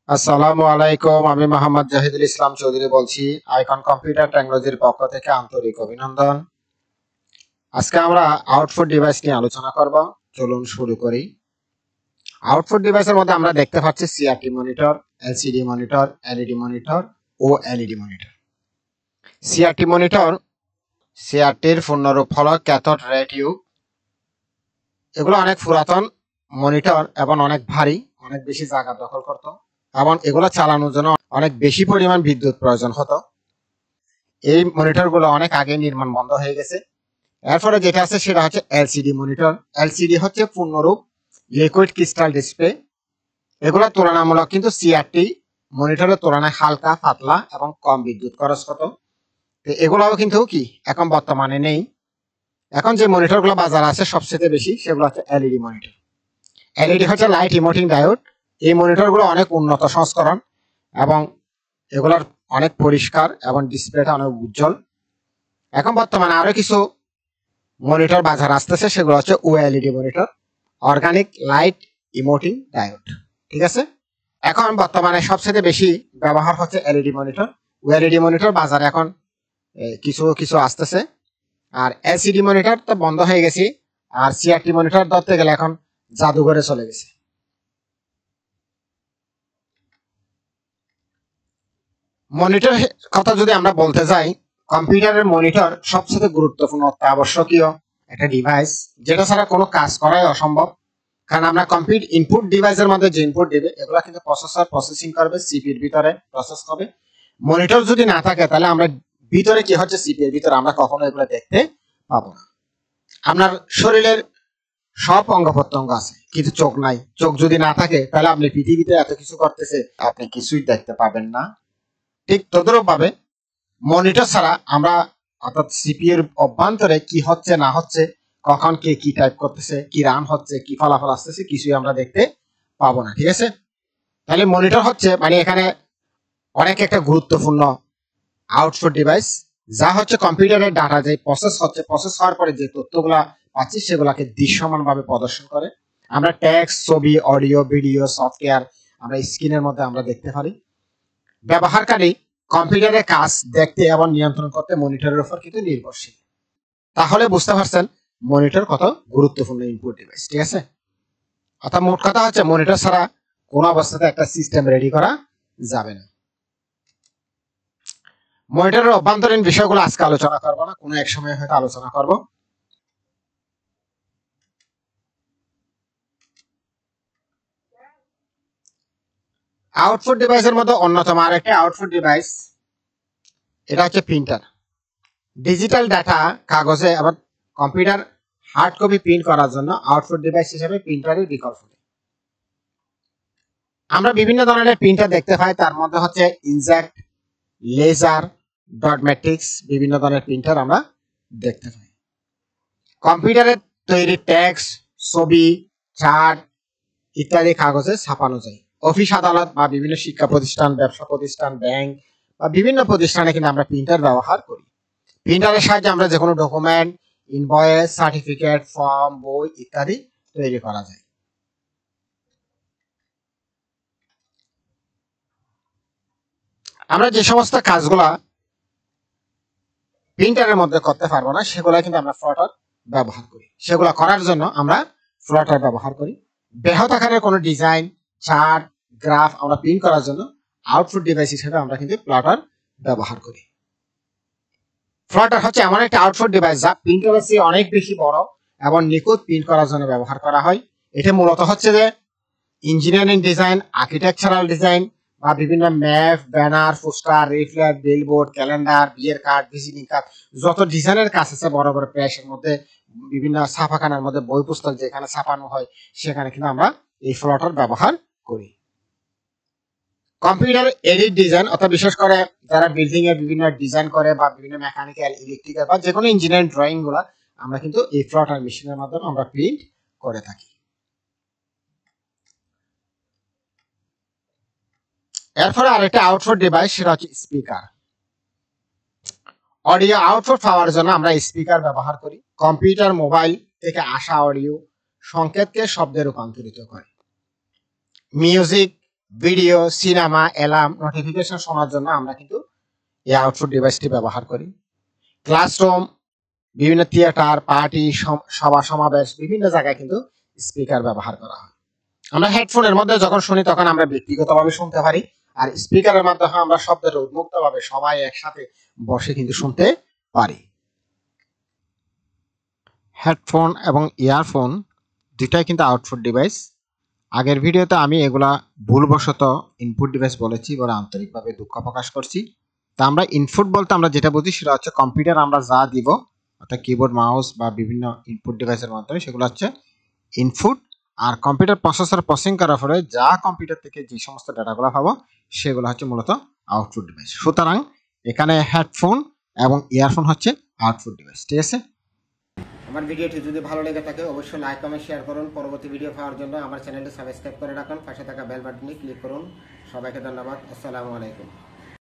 আসসালামু আলাইকুম, আমি মোহাম্মদ জাহিদুল ইসলাম চৌধুরী বলছি আইকন কম্পিউটার টেকনোলজির পক্ষ থেকে আন্তরিক অভিনন্দন। আজকে আমরা আউটপুট ডিভাইস নিয়ে আলোচনা করব। চলুন শুরু করি। আউটপুট ডিভাইসের মধ্যে আমরা দেখতে পাচ্ছি CRT monitor, LCD monitor, LED monitor ও এলইডি মনিটর। সিআরটি মনিটর, সিআরটির পূর্ণরূপ হলো ক্যাথোড রে টিউব। এগুলো অনেক পুরাতন মনিটর এবং অনেক ভারী, অনেক বেশি জায়গা দখল করত এবং এগুলো চালানোর জন্য অনেক বেশি পরিমাণ বিদ্যুৎ প্রয়োজন হতো। এই মনিটরগুলো অনেক আগে নির্মাণ বন্ধ হয়ে গেছে। এরপরে যেটা আছে সেটা হচ্ছে এলসিডি মনিটর। এলসিডি হচ্ছে পূর্ণরূপ লিকুইড ক্রিস্টাল ডিসপ্লে। এগুলো তুলনামূলক কিন্তু সিআরটি মনিটরের তুলনায় হালকা, পাতলা এবং কম বিদ্যুৎ খরচ হতো। এগুলোও কিন্তু কি এখন বর্তমানে নেই। এখন যে মনিটরগুলো বাজারে আছে সবচেয়ে বেশি সেগুলো হচ্ছে এলইডি মনিটর। এলইডি হচ্ছে লাইট ইমিটিং ডায়োড। এই মনিটরগুলো অনেক উন্নত সংস্করণ এবং এগুলোর অনেক পরিষ্কার এবং ডিসপ্লেটা অনেক উজ্জ্বল। এখন বর্তমানে আরো কিছু মনিটর বাজার আসতেছে, সেগুলো হচ্ছে OLED monitor, organic light emitting diode. ঠিক আছে, এখন বর্তমানে সবচেয়ে বেশি ব্যবহার হচ্ছে এলইডি মনিটর। ওএলইডি মনিটর বাজারে এখন কিছু কিছু আসতেছে। আর এলসিডি মনিটর তো বন্ধ হয়ে গেছে। আর সিআরটি মনিটর ধরতে গেলে এখন জাদুঘরে চলে গেছে। মনিটর কথা যদি আমরা বলতে যাই, কম্পিউটারের মনিটর সবচেয়ে গুরুত্বপূর্ণ অত্যাবশ্যকীয় একটা ডিভাইস, যেটা ছাড়া কোনো কাজ করাই অসম্ভব। কারণ আমরা কম্পিউটার ইনপুট ডিভাইসের মধ্যে যে ইনপুট দিবে এগুলো কিন্তু প্রসেসর প্রসেসিং করবে, সিপির ভিতরে প্রসেস হবে। মনিটর যদি না থাকে তাহলে আমরা ভিতরে কি হচ্ছে সিপির ভিতরে আমরা কখনো এগুলো দেখতে পাবো না। আপনার শরীরের সব অঙ্গ প্রত্যঙ্গ আছে কিন্তু চোখ নাই। চোখ যদি না থাকে তাহলে আপনি পৃথিবীতে এত কিছু করতেছে আপনি কিছুই দেখতে পাবেন না। ঠিক তদ্রুপ ভাবে মনিটর ছাড়া আমরা অর্থাৎ সিপিইউর অভ্যন্তরে কি হচ্ছে না হচ্ছে, কখন কে কি টাইপ করতেছে, কি রান হচ্ছে, কি ফলাফল আসতেছে কিছুই আমরা দেখতে পাবো না। ঠিক আছে, তাহলে মনিটর হচ্ছে মানে এখানে অনেক একটা গুরুত্বপূর্ণ আউটপুট ডিভাইস, যা হচ্ছে কম্পিউটারের ডাটা যে প্রসেস হচ্ছে, প্রসেস হওয়ার পরে যে তথ্যগুলা পাচ্ছি সেগুলাকে দৃশ্যমানভাবে প্রদর্শন করে। আমরা টেক্সট, ছবি, অডিও, ভিডিও, সফটওয়্যার আমরা স্ক্রিনের মধ্যে আমরা দেখতে পারি। ব্যবহারকারী কম্পিউটারের কাজ দেখতে এবং নিয়ন্ত্রণ করতে মনিটরের উপর কিন্তু নির্ভরশীল। তাহলে বুঝতে পারছেন মনিটর কত গুরুত্বপূর্ণ ইনপুট ডিভাইস। ঠিক আছে, অর্থাৎ মোট কথা হচ্ছে মনিটর ছাড়া কোনো অবস্থাতে একটা সিস্টেম রেডি করা যাবে না। মনিটরের অভ্যন্তরীণ বিষয়গুলো আজকে আলোচনা করবো না, কোনো এক সময় হয়তো আলোচনা করব। আউটপুট ডিভাইসের মধ্যে অন্যতম আরেকটি আউটপুট ডিভাইস, এটা হচ্ছে প্রিন্টার। ডিজিটাল ডাটা কাগজে আবার কম্পিউটার হার্ড কপি প্রিন্ট করার জন্য আউটপুট ডিভাইস হিসেবে প্রিন্টারের বিকল্প নেই। আমরা বিভিন্ন ধরনের প্রিন্টার দেখতে পাই, তার মধ্যে হচ্ছে ইনজেক্ট, লেজার, ডট ম্যাট্রিক্স, বিভিন্ন ধরনের প্রিন্টার আমরা দেখতে পাই। কম্পিউটারের তৈরি টেক্সট, ছবি, চার্ট ইত্যাদি কাগজে ছাপানো যায়। অফিস আদালত বা বিভিন্ন শিক্ষা প্রতিষ্ঠান, ব্যবসা প্রতিষ্ঠান, ব্যাংক বা বিভিন্ন প্রতিষ্ঠানে কিন্তু আমরা প্রিন্টার ব্যবহার করি। প্রিন্টারের সাহায্যে আমরা যে কোনো ডকুমেন্ট, ইনভয়েস, সার্টিফিকেট, ফর্ম, বই ইত্যাদি তৈরি করা যায়। আমরা যে সমস্ত কাজগুলা প্রিন্টারের মধ্যে করতে পারবো না সেগুলা কিন্তু আমরা ফ্লটার ব্যবহার করি। সেগুলা করার জন্য আমরা ফ্লটার ব্যবহার করি। বৃহৎ আকারের কোনো ডিজাইন, চার্ট, গ্রাফ আমরা প্রিন্ট করার জন্য আউটপুট ডিভাইস হিসেবে আমরা কিন্তু ফ্লটার ব্যবহার করি। ফ্লটার হচ্ছে এমন একটা আউটপুট ডিভাইস যা প্রিন্টারের চেয়ে অনেক বেশি বড় এবং নিখুঁত প্রিন্ট করার জন্য ব্যবহার করা হয়। এটা মূলত হচ্ছে যে ইঞ্জিনিয়ারিং ডিজাইন, আর্কিটেকচারাল ডিজাইন বা বিভিন্ন map, banner, poster, leaflet, billboard, calendar, বিয়ের কার্ড, ভিজিটিং কার্ড, যত ডিজাইনের কাজ আছে বড় বড় প্রেসের মধ্যে, বিভিন্ন ছাপাখানার মধ্যে, বই পুস্তক যেখানে ছাপানো হয় সেখানে কিন্তু আমরা এই ফ্লটার ব্যবহার করি। কম্পিউটার এডিট ডিজাইন অর্থাৎ বিশেষ করে যারা বিল্ডিং এর বিভিন্ন ডিজাইন করে বা বিভিন্ন মেকানিক্যাল, ইলেকট্রিক্যাল বা যে কোনো ইঞ্জিনিয়ারিং ড্রয়িং গুলা আমরা কিন্তু এই ফ্লটার মেশিনের মাধ্যমে আমরা প্রিন্ট করে থাকি। এরপরে আরেকটা আউটপুট ডিভাইস, সেটা হচ্ছে স্পিকার। অডিও আউটপুট পাওয়ার জন্য আমরা স্পিকার ব্যবহার করি। কম্পিউটার, মোবাইল থেকে আসা অডিও সংকেতকে শব্দে রূপান্তরিত করে। Music, video, cinema, alarm, notification শোনার জন্য আমরা কিন্তু এই আউটপুট ডিভাইসটি ব্যবহার করি। ক্লাসরুম, বিভিন্ন থিয়েটার, পার্টি, সভা সমাবেশ, বিভিন্ন জায়গায় কিন্তু স্পিকার ব্যবহার করা হয়। আমরা হেডফোনের মধ্যে যখন শুনি তখন আমরা ব্যক্তিগতভাবে শুনতে পারি, আর স্পিকারের মাধ্যমে আমরা শব্দের উন্মুক্তভাবে সবাই একসাথে বসে কিন্তু শুনতে পারি। হেডফোন এবং ইয়ারফোন দুটাই কিন্তু আউটপুট ডিভাইস। আগের ভিডিওতে আমি এগুলা ভুলবশত ইনপুট ডিভাইস বলেছি, বলে আন্তরিকভাবে দুঃখ প্রকাশ করছি। তা আমরা ইনপুট বলতে আমরা যেটা বুঝি সেটা হচ্ছে কম্পিউটার আমরা যা দিব, অর্থাৎ কিবোর্ড, মাউস বা বিভিন্ন ইনপুট ডিভাইসের মাধ্যমে সেগুলো হচ্ছে ইনপুট। আর কম্পিউটার প্রসেসর প্রসেসিং করার পরে যা কম্পিউটার থেকে যে সমস্ত ডাটাগুলো পাবো সেগুলো হচ্ছে মূলত আউটপুট ডিভাইস। সুতরাং এখানে হেডফোন এবং ইয়ারফোন হচ্ছে আউটপুট ডিভাইস। ঠিক আছে, আমার ভিডিওটি যদি ভালো লেগে থাকে অবশ্যই লাইক কমেন্ট শেয়ার করুন। পরবর্তী ভিডিও পাওয়ার জন্য আমার চ্যানেলটি সাবস্ক্রাইব করে রাখুন, পাশে থাকা বেল বাটনে ক্লিক করুন। সবাইকে ধন্যবাদ। আসসালামু আলাইকুম।